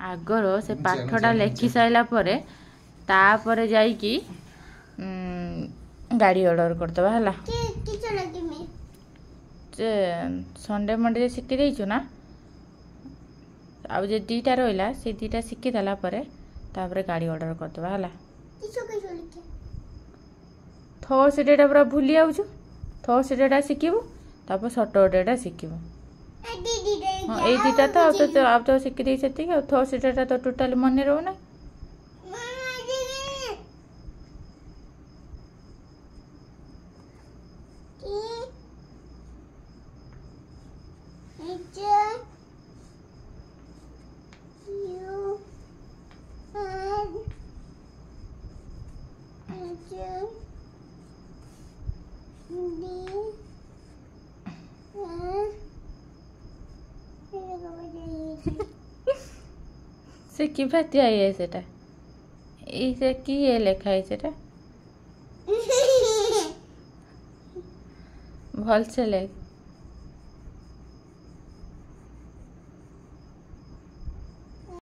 आगर से पाठटा लेखि साइला परे तापरे जाइकी गाड़ी ऑर्डर करदबा हला संडे मंडे शिखी देचु ना आउ जे दीटा रहिला से दीटा शिखी देला परे तापरे गाड़ी ऑर्डर करदबा हला थर्सडेटा पूरा भूली जाऊछु थर्सडेटा शिखिबु तापर सटरडेटा शिखिबु हाँ ए दीटा तो आप तो शिखी दे सेति थर्सडेटा तो टोटली मन रहू ना से कि भातिया ये सेटा ई से की ये लेखा है सेटा भल से लेख